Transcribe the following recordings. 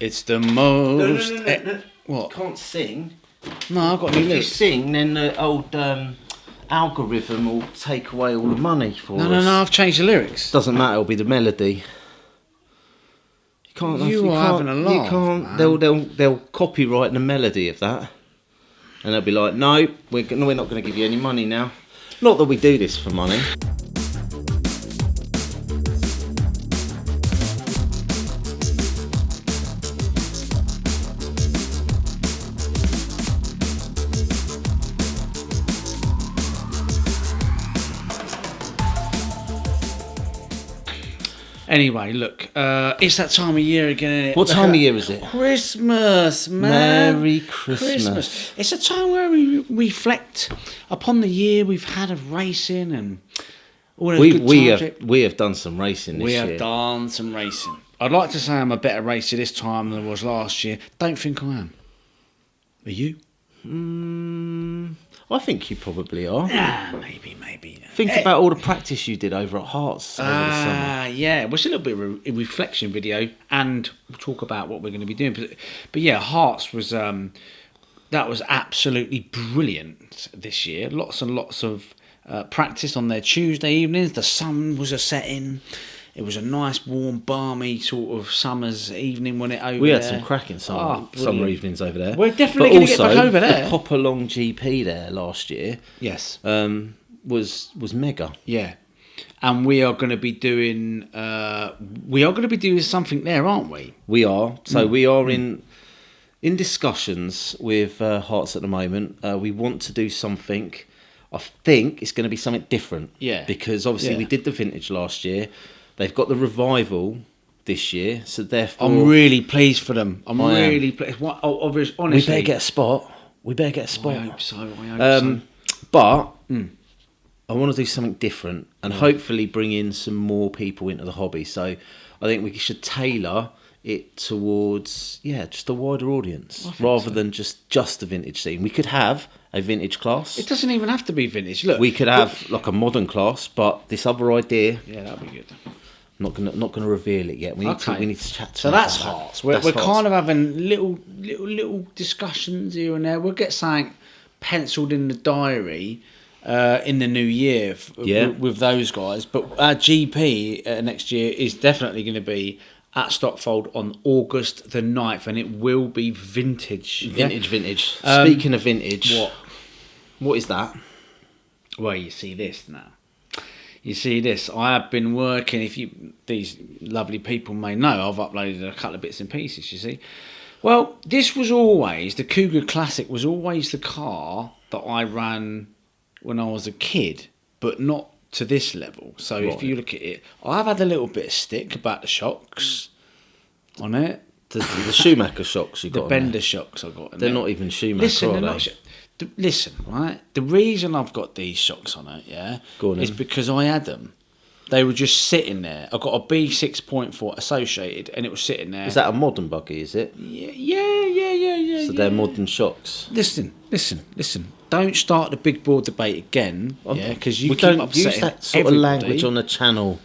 It's the most... No. What? You can't sing. No, I've got new If you lyrics. sing, then the old algorithm will take away all the money for us. No, I've changed the lyrics. Doesn't matter, it'll be the melody. You can't. You are having a laugh, You can't. man. They'll copyright the melody of that, and they'll be like, "No, we're not going to give you any money now." Not that we do this for money. Anyway, look, it's that time of year again, isn't it? What time of year is it? Christmas, man. Merry Christmas. It's a time where we reflect upon the year we've had of racing and all those good times. We have done some racing this year. We have done some racing. I'd like to say I'm a better racer this time than I was last year. Don't think I am. Are you? I think you probably are. Maybe. Think about all the practice you did over at Hearts over the summer. Yeah, well, it's a little bit of a reflection video, and we'll talk about what we're going to be doing. But yeah, Hearts was that was absolutely brilliant this year. Lots and lots of practice on their Tuesday evenings. The sun was a setting. It was a nice, warm, balmy sort of summer's evening when it over. We had some cracking summer evenings over there. We're definitely going to get back over there. The Popalong GP there last year, yes, was mega. Yeah, and we are going to be doing something there, aren't we? We are. So we are in discussions with Hearts at the moment. We want to do something. I think it's going to be something different. Yeah, because obviously we did the vintage last year. They've got the revival this year, so therefore... I'm really pleased for them. I'm really pleased. Honestly... We better get a spot. I hope so. But I want to do something different and hopefully bring in some more people into the hobby. So I think we should tailor it towards, just a wider audience rather than just the vintage scene. We could have a vintage class. It doesn't even have to be vintage. Look, we could have like a modern class, but this other idea... Yeah, that'd be good. Not gonna reveal it yet. We need to chat. So that's Hearts. We're kind of having little discussions here and there. We'll get something penciled in the diary in the new year with those guys. But our GP next year is definitely going to be at Stockfold on August the 9th, and it will be vintage. Vintage. Speaking of vintage, what is that? Well, you see this now. You see this. I have been working. These lovely people may know, I've uploaded a couple of bits and pieces. You see, well, this was always the Cougar Classic. Was always the car that I ran when I was a kid, but not to this level. So if you look at it, I've had a little bit of stick about the shocks on it. The Schumacher shocks you got. The Bender shocks I got. They're not even Schumacher, are they? Listen, right? The reason I've got these shocks on it, is because I had them. They were just sitting there. I got a B6.4 associated, and it was sitting there. Is that a modern buggy? Is it? Yeah. So they're modern shocks. Listen. Don't start the big board debate again, because you keep upsetting use that sort of language on the channel.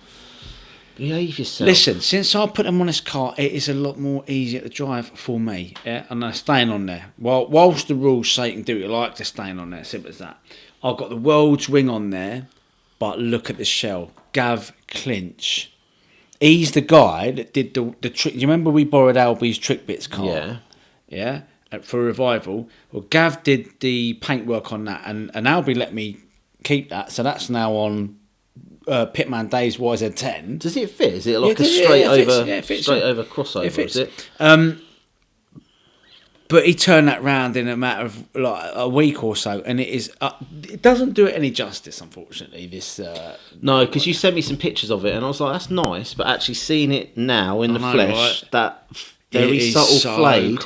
Behave yourself. Listen, since I put them on this car, it is a lot more easier to drive for me. Yeah, and they're staying on there. Whilst the rules say you can do what you like, they're staying on there. Simple as that. I've got the world's wing on there, but look at the shell. Gav Clinch. He's the guy that did the trick. You remember we borrowed Albie's Trick Bits car? Yeah. For revival. Well, Gav did the paintwork on that, and Albie let me keep that. So that's now on Pitman Dave's YZ10. Does it fit? Is it like a straight over crossover? It fits. Is it? But he turned that round in a matter of like a week or so, and it is. It doesn't do it any justice, unfortunately. This no, because you sent me some pictures of it, and I was like, "That's nice," but actually seeing it now in the flesh, right? That very subtle flade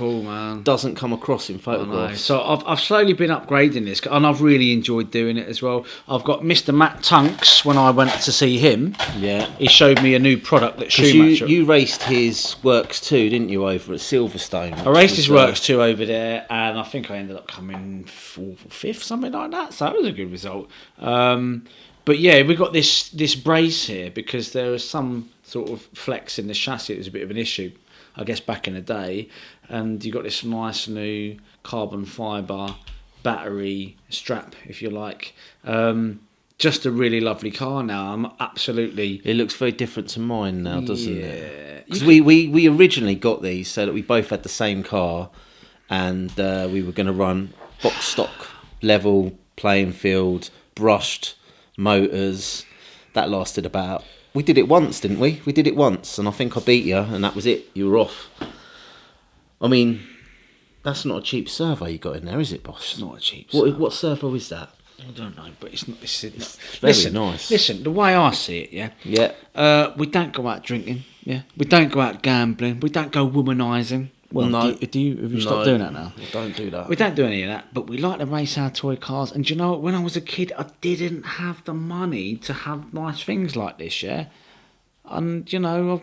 doesn't come across in photographs. So I've slowly been upgrading this, and I've really enjoyed doing it as well. I've got Mr. Matt Tunks when I went to see him. Yeah, he showed me a new product that Schumacher. You raced his works too, didn't you, over at Silverstone? I raced his works too over there, and I think I ended up coming 4th or 5th, something like that. So that was a good result. But yeah, we got this brace here because there are some sort of flexing the chassis. It was a bit of an issue, I guess, back in the day. And you got this nice new carbon fibre battery strap, if you like. Just a really lovely car now. I'm absolutely... It looks very different to mine now, doesn't it? Because we originally got these so that we both had the same car, and we were going to run box stock, level playing field, brushed motors. That lasted about... We did it once, didn't we? We did it once, and I think I beat you, and that was it. You were off. I mean, that's not a cheap servo you got in there, is it, boss? It's not a cheap servo. What servo is that? I don't know, but it's not. It's very nice. Listen, the way I see it, we don't go out drinking. Yeah, we don't go out gambling. We don't go womanising. Well, no. Have you stopped doing that now? Don't do that. We don't do any of that, but we like to race our toy cars. And do you know what? When I was a kid, I didn't have the money to have nice things like this. Yeah, and you know,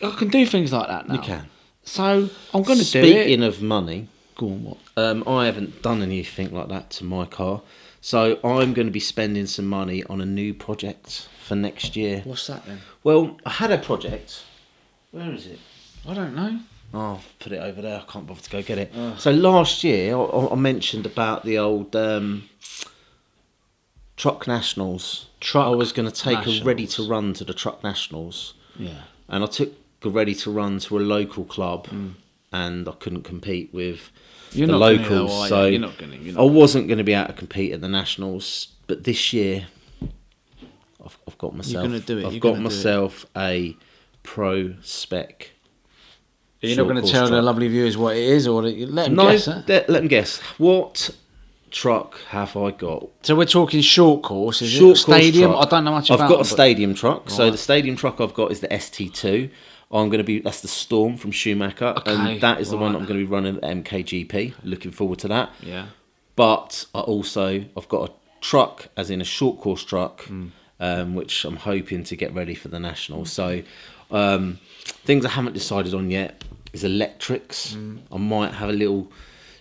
I can do things like that now. You can. So I'm going to do it. Speaking of money. Go on, what? I haven't done anything like that to my car, so I'm going to be spending some money on a new project for next year. What's that then? Well, I had a project. Where is it? I don't know. Oh, I've put it over there. I can't bother to go get it. So last year, I mentioned about the old Truck Nationals. I was going to take a ready to run to the Truck Nationals. Yeah. And I took a ready to run to a local club, and I couldn't compete with the locals. So I wasn't going to be able to compete at the Nationals. But this year, I've got myself. You're going to do it. I've got myself a pro spec. You're not going to tell the lovely viewers what it is, or let them guess. Let them guess. What truck have I got? So we're talking short course, is short it? Stadium? Truck. I don't know much about it. I've got a stadium truck. Right. So the stadium truck I've got is the ST2. That's the Storm from Schumacher, and that is the one I'm going to be running at MKGP. Looking forward to that. Yeah. But I've got a truck, as in a short course truck, which I'm hoping to get ready for the National. So things I haven't decided on yet is electrics. I might have a little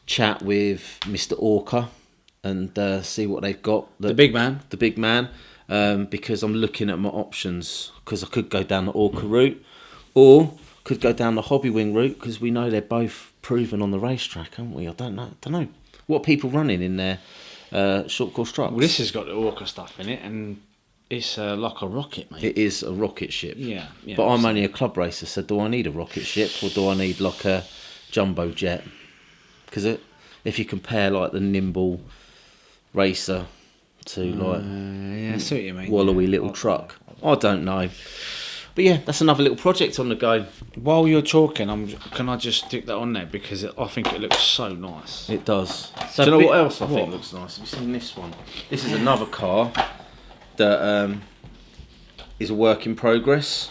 chat with Mr. Orca and see what they've got. The big man. The big man. Because I'm looking at my options, because I could go down the Orca route, or could go down the Hobby Wing route, because we know they're both proven on the racetrack, haven't we? I don't know. What are people running in their short course trucks? Well, this has got the Orca stuff in it, and it's like a rocket, mate. It is a rocket ship. Yeah. But I'm only a club racer, so do I need a rocket ship, or do I need like a jumbo jet? Because if you compare like the nimble racer to like I see what you mean. wallowy little truck, I don't know. But yeah, that's another little project on the go. While you're talking, can I just stick that on there, because I think it looks so nice. It does. So do you know what else I think looks nice? Have you seen this one? This is another car that is a work in progress.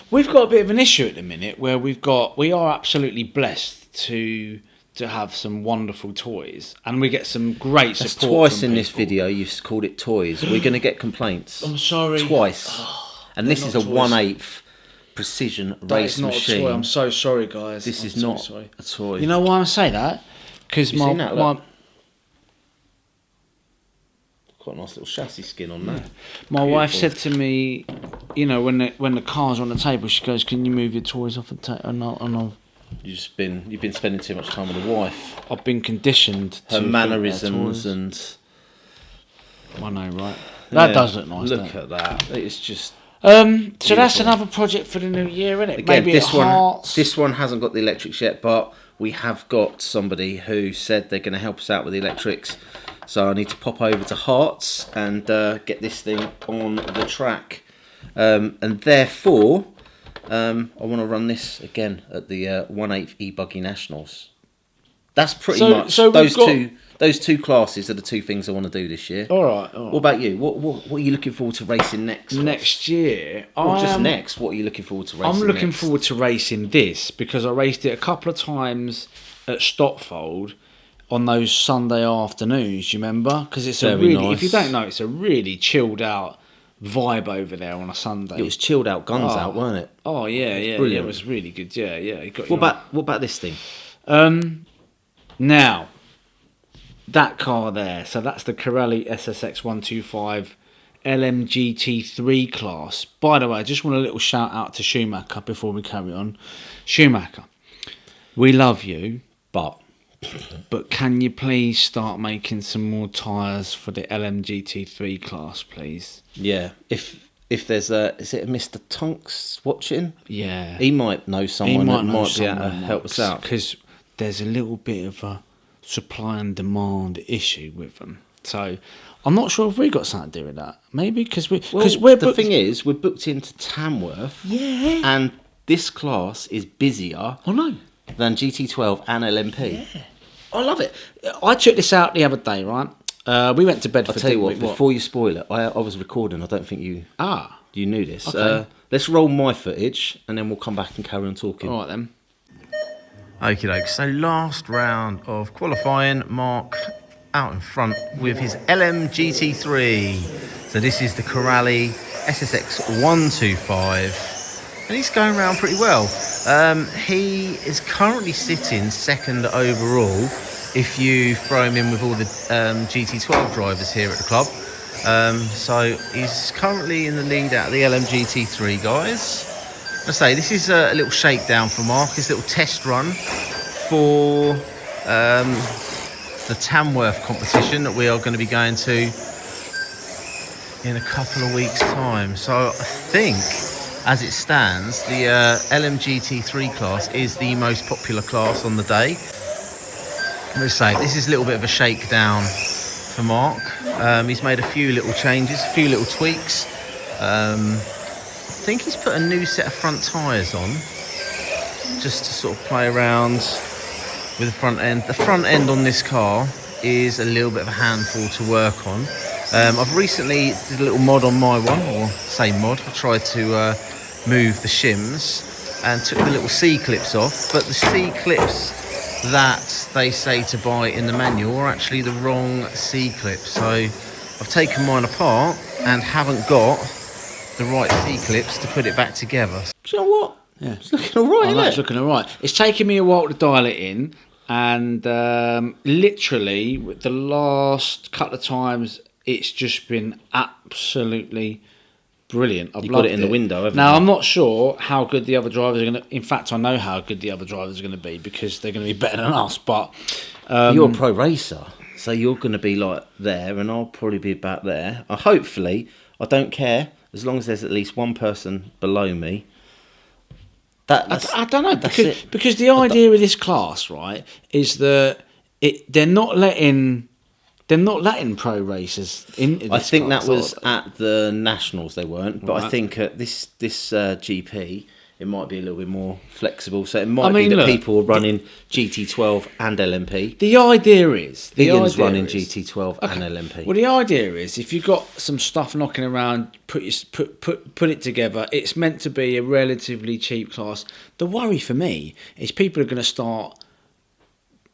We've got a bit of an issue at the minute where we are absolutely blessed to have some wonderful toys, and we get some great support. That's twice from in this people. video you've called it toys. We're going to get complaints. I'm sorry. Twice. And this is a toys. 1/8 precision race machine. A toy. I'm so sorry, guys. This is not a toy. You know why I say that? Because Quite a nice little chassis skin on that. My wife said to me, you know, when the car's on the table, she goes, "Can you move your toys off the table?" And You've been spending too much time with the wife. I've been conditioned to Her think mannerisms they're and. I know, right? That does look nice. Look at that. It's just. So that's another project for the new year, isn't it? Again, Maybe this one hasn't got the electrics yet, but we have got somebody who said they're going to help us out with the electrics. So I need to pop over to Hearts and get this thing on the track. And therefore, I want to run this again at the 1/8 e-buggy Nationals. That's pretty much those two classes are the two things I want to do this year. All right. What about you? What are you looking forward to racing next? Next year? Or just next? What are you looking forward to racing I'm looking next? forward to racing this, because I raced it a couple of times at Stotfold on those Sunday afternoons, you remember? Because it's nice. If you don't know, it's a really chilled out vibe over there on a Sunday. It was chilled out, guns out, weren't it? Oh yeah, brilliant. it was really good. Yeah. What about this thing? Now, that car there. So that's the Corelli SSX 125 LMGT3 class. By the way, I just want a little shout out to Schumacher before we carry on. Schumacher, we love you, but can you please start making some more tyres for the LMGT3 class, please? Yeah, if there's is it a Mr. Tonks watching? Yeah. He might know someone that might be able to help us out. Because there's a little bit of a supply and demand issue with them. So I'm not sure if we got something to do with that. Maybe because we're the thing is, we're booked into Tamworth. Yeah. And this class is busier than GT12 and LMP. Yeah. I love it. I took this out the other day, right? We went to Bedford. I'll tell you what, before you spoil it, I was recording. I don't think you knew this. Okay. Let's roll my footage and then we'll come back and carry on talking. All right, then. Okie doke. So last round of qualifying, Mark out in front with his LMGT3. So this is the Corrali SSX 125. And he's going around pretty well. He is currently sitting second overall if you throw him in with all the GT12 drivers here at the club. So he's currently in the lead out of the LMGT3 guys. I say this is a little shakedown for Mark, his little test run for the Tamworth competition that we are going to be going to in a couple of weeks' time. So I think, as it stands, the LMGT3 class is the most popular class on the day. Let's say this is a little bit of a shakedown for Mark. He's made a few little changes, a few little tweaks. I think he's put a new set of front tyres on just to sort of play around with the front end. The front end on this car is a little bit of a handful to work on. I've recently did a little mod on my one, or say mod. I tried to move the shims and took the little C-clips off, but the C-clips that they say to buy in the manual are actually the wrong C-clips. So I've taken mine apart and haven't got the right C-clips to put it back together. Do you know what? Yeah, it's looking all right, isn't it? It's looking all right. It's taken me a while to dial it in, and literally the last couple of times it's just been absolutely brilliant. I've got it in the window, haven't you? Now, I'm not sure how good the other drivers are going to... In fact, I know how good the other drivers are going to be because they're going to be better than us, but... you're a pro racer, so you're going to be like there, and I'll probably be about there. Hopefully, I don't care, as long as there's at least one person below me. I don't know, because the idea of this class, right, is that they're not letting pro racers into this I think class, that was at the Nationals they weren't, but right. I think at this GP it might be a little bit more flexible. So it might be that people are running GT12 and LMP. The idea is Higgins running GT12 and LMP. Well, the idea is if you've got some stuff knocking around, put it together. It's meant to be a relatively cheap class. The worry for me is people are going to start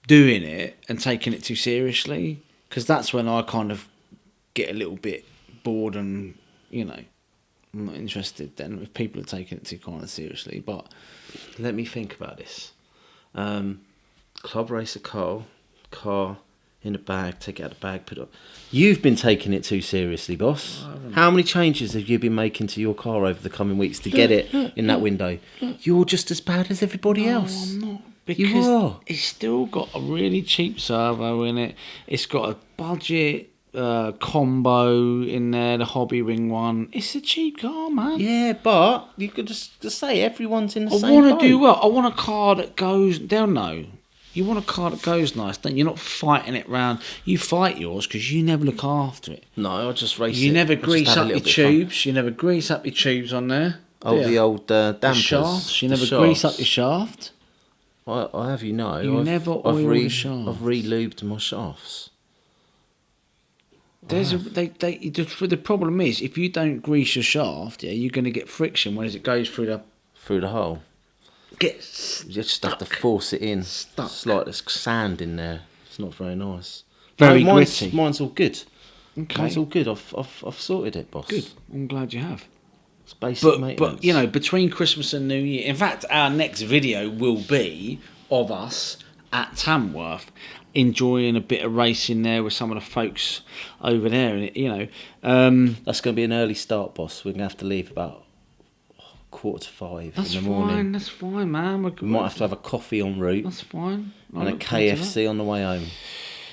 doing it and taking it too seriously, because that's when I kind of get a little bit bored and, I'm not interested then if people are taking it too kind of seriously. But let me think about this. Club racer car in a bag, take it out of the bag, put it up. You've been taking it too seriously, boss. How many changes have you been making to your car over the coming weeks to get it in that window? You're just as bad as everybody else. I'm not. Because it's still got a really cheap servo in it. It's got a budget combo in there, the hobby ring one. It's a cheap car, man. Yeah, but you could just say everyone's in the same boat. I want to do well. I want a car that goes... They'll know. You want a car that goes nice, don't you? You're not fighting it round. You fight yours because you never look after it. No, I just race it. You never grease up your tubes. You never grease up your tubes on there. Oh, the old dampers. The shafts. You never grease up your shaft. I have, You never oil the shaft. I've re-lubed my shafts. The problem is, if you don't grease your shaft, you're going to get friction when it goes through the hole. You just have to force it in. Stuck. It's like there's sand in there. It's not very nice. Very gritty. Mine's all good. Okay. Mine's all good. I've sorted it, boss. Good. I'm glad you have. It's basic maintenance. But between Christmas and New Year, in fact, our next video will be of us at Tamworth. enjoying a bit of racing there with some of the folks over there. And That's going to be an early start, boss. We're going to have to leave about 4:45 that's in the morning. fine. That's fine, man. We might have to have a coffee en route That's fine. I and a look forward to that. KFC on the way home.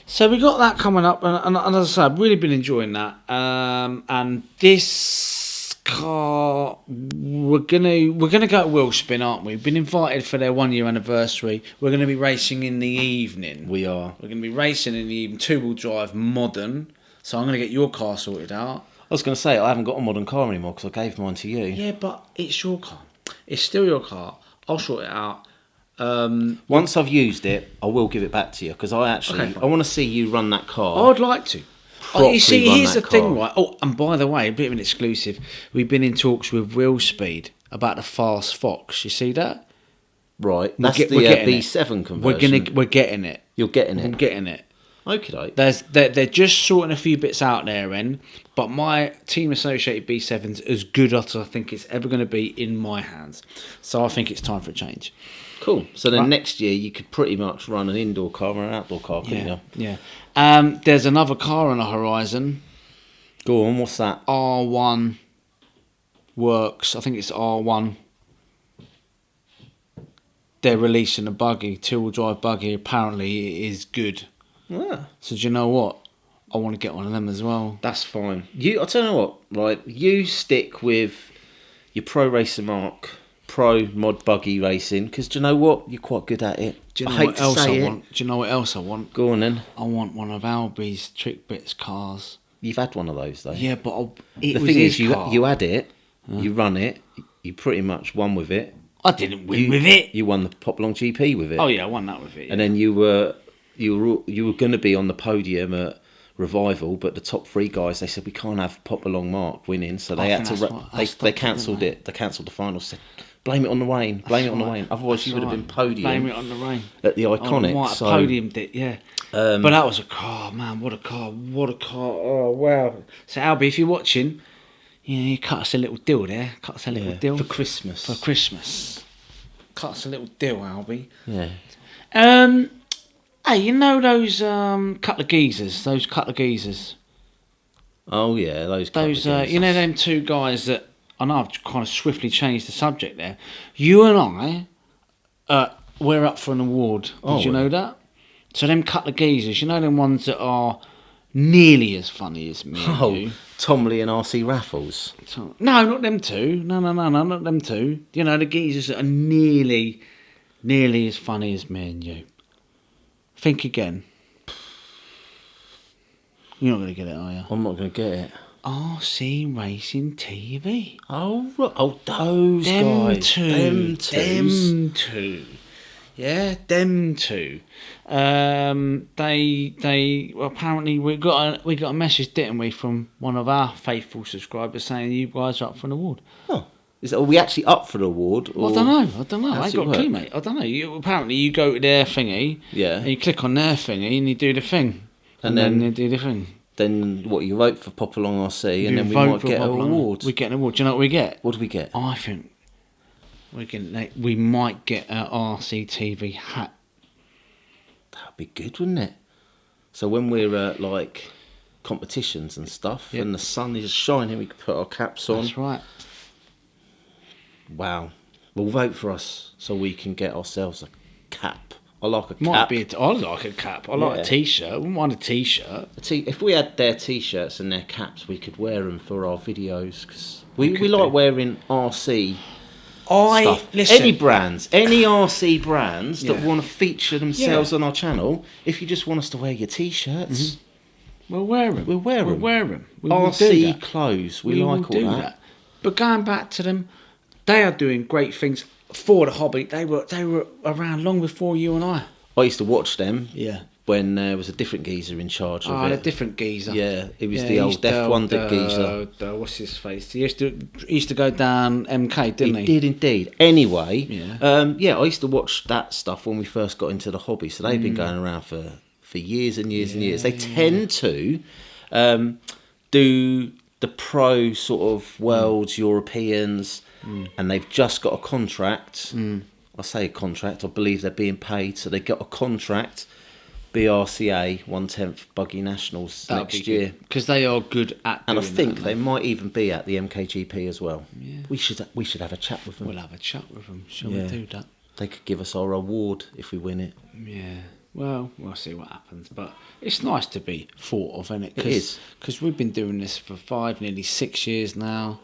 So we got that coming up, and as I say, I've really been enjoying that. And this car, we're gonna go to Wheelspin, aren't we? We've been invited for their 1 year anniversary. We're gonna be racing in the evening. We are. We're gonna be racing in the evening, 2-wheel drive, modern. So I'm gonna get your car sorted out. I was going to say, I haven't got a modern car anymore because I gave mine to you. Yeah, but it's your car. It's still your car. I'll sort it out. Once I've used it, I will give it back to you because I want to see you run that car. I'd like to. Properly You see, run here's the that thing, car. right? Oh, and by the way, a bit of an exclusive. We've been in talks with Real Speed about the Fast Fox. You see that? Right, that's we're the getting it. B7 conversion. We're getting it. You're getting I'm it. getting it. Okay. They're just sorting a few bits out there, but my Team Associated B7's as good as I think it's ever going to be in my hands. So I think it's time for a change. Cool. So then Right. next year you could pretty much run an indoor car or an outdoor car, couldn't you? Yeah. There's another car on the horizon. Go on, what's that? R1 works. I think it's R1. They're releasing a buggy, 2-wheel drive buggy. Apparently, it is good. Yeah. So do you know what? I want to get one of them as well. That's fine. I'll tell you what, right? You stick with your Pro Racer Mark, Pro Mod Buggy Racing, because do you know what? You're quite good at it. Do you know I hate what to else say I it. want? Do you know what else I want? Go on then. I want one of Albie's Trick Bits cars. You've had one of those though. Yeah, but The was thing his is, car. you had it, you run it, you pretty much won with it. I didn't win with it. You won the Popalong GP with it. Oh yeah, I won that with it. Yeah. And then you were going to be on the podium at Revival, but the top 3 guys, they said we can't have Popalong Mark winning, so they had to. They cancelled it. They cancelled the final. Said blame it on the rain. Blame it on the rain. Otherwise, you would have been podium. Blame it on the rain. At the Iconic. I might have podiumed it, yeah. But that was a car, man. What a car. What a car. Oh, wow. So, Albie, if you're watching, you cut us a little deal there. Cut us a little deal. For Christmas. For Christmas. Cut us a little deal, Albie. Yeah. Hey, you know those couple of geezers? Those couple of geezers? Oh, yeah, those You know them 2 guys that... I know I've kind of swiftly changed the subject there. You and I, we're up for an award. Did you know that? So them couple of geezers, you know them ones that are nearly as funny as me and you? Tom Lee and RC Raffles. No, not them 2. No, not them 2. You know, the geezers that are nearly as funny as me and you. Think again. You're not going to get it, are you? I'm not going to get it. RC Racing TV. Oh, those guys. Them two. Yeah, them 2. They well, apparently we got a message, didn't we, from one of our faithful subscribers saying you guys are up for an award. Oh, are we actually up for the award? Or I don't know. I ain't got a clue, mate. I don't know. Apparently you go to their thingy, and you click on their thingy, and you do the thing, and then you do the thing. Then what? You vote for Popalong RC, and then we might get an award. We get an award. Do you know what we get? What do we get? I think we might get an RCTV hat. That'd be good, wouldn't it? So when we're at like competitions and stuff, and the sun is shining, we can put our caps on. That's right. Wow. Well, vote for us so we can get ourselves a cap. I like a cap. I like a cap. I like a t-shirt. I wouldn't mind a t-shirt. If we had their t-shirts and their caps, we could wear them for our videos because we like wearing RC stuff. Listen. Any RC brands that want to feature themselves on our channel. If you just want us to wear your t-shirts, we'll wear them. We'll wear them. RC clothes. We like all that. But going back to them, they are doing great things for the hobby. They were around long before you and I. I used to watch them. Yeah. When there was a different geezer in charge of it. A different geezer. Yeah, it was the old Deaf Wonder geezer. What's his face? He used to go down MK, didn't he? He did indeed. Anyway, yeah. I used to watch that stuff when we first got into the hobby. So they've been going around for years and years and years. They tend to do the pro sort of worlds, Europeans, and they've just got a contract. I say a contract. I believe they're being paid, so they got a contract BRCA 1/10 Buggy Nationals next year. Because they are good at And I doing think that, they might even be at the MKGP as well. Yeah. We should have a chat with them. We'll have a chat with them. Shall Yeah. we do that? They could give us our award if we win it. Yeah. Well, we'll see what happens. But it's nice to be thought of, isn't it? It is. Because we've been doing this for nearly 6 years now.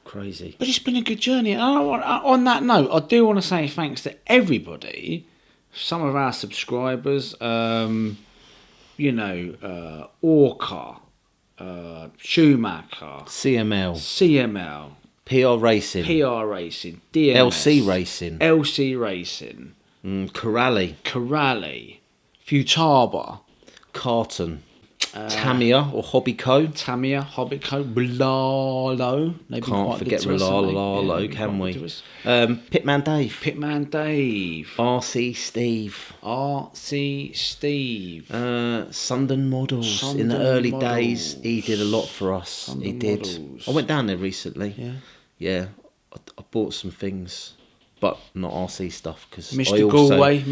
Crazy. But it's been a good journey. And on that note, I do want to say thanks to everybody, some of our subscribers, Orca, Schumacher, CML, PR Racing, PR Racing, DMS, LC Racing, Corrali, Futaba, Carton, Tamiya or Hobby Co. Blalo. Can't forget Blalo, can we? Pitman Dave, RC Steve, Sundon Models. In the early days, he did a lot for us. He did. I went down there recently. Yeah. I bought some things, but not RC stuff because Mr. Galway. You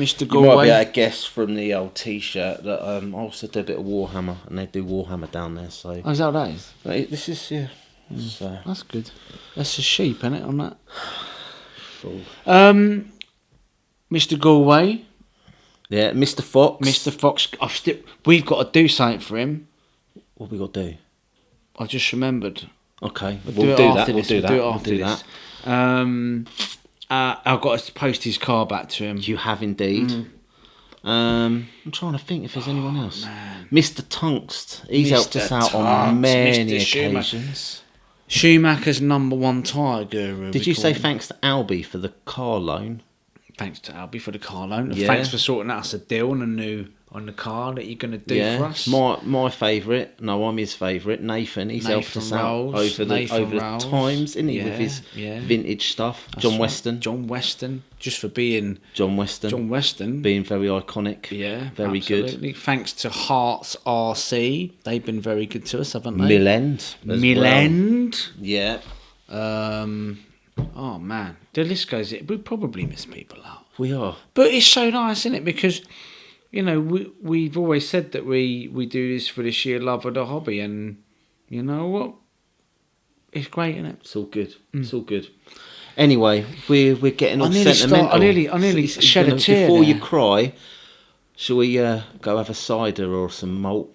might be able to guess from the old T-shirt that I also do a bit of Warhammer, and they do Warhammer down there. So is that what that is? This is So. That's good. That's a sheep, isn't it, on that? Full. Mr. Galway. Yeah, Mr. Fox. We've got to do something for him. What we got to do? I just remembered. Okay, We'll do that. We'll do that. I've got to post his car back to him. You have indeed. I'm trying to think if there's anyone else. Man. Mr. Tungst. He's helped us out on many occasions. Schumacher's #1 tyre guru. Did you say thanks to Albie for the car loan? Thanks to Albie for the car loan. Yeah. Thanks for sorting out us a deal on the car that you're going to do for us. My favourite, I'm his favourite, Nathan. He's helped us out over the times, isn't he, with his vintage stuff. That's John Weston. Just for being... John Weston. Being very iconic. Yeah, very absolutely. Good. Thanks to Hearts RC. They've been very good to us, haven't they? Millend. Well. Yeah. Oh man, the list goes. We probably miss people out. We are, but it's so nice, isn't it? Because we've always said that we do this for the sheer love of the hobby, and you know what? It's great, isn't it? It's all good. It's all good. Anyway, we're getting all sentimental. I nearly shed a tear before there. You cry. Shall we go have a cider or some malt?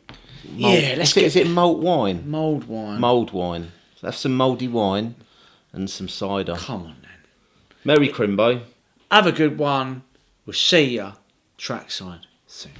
Yeah, let's get. Is it malt wine? Mulled wine. Mulled wine. So have some mouldy wine. And some cider. Come on then. Merry Crimbo. Have a good one. We'll see ya trackside soon.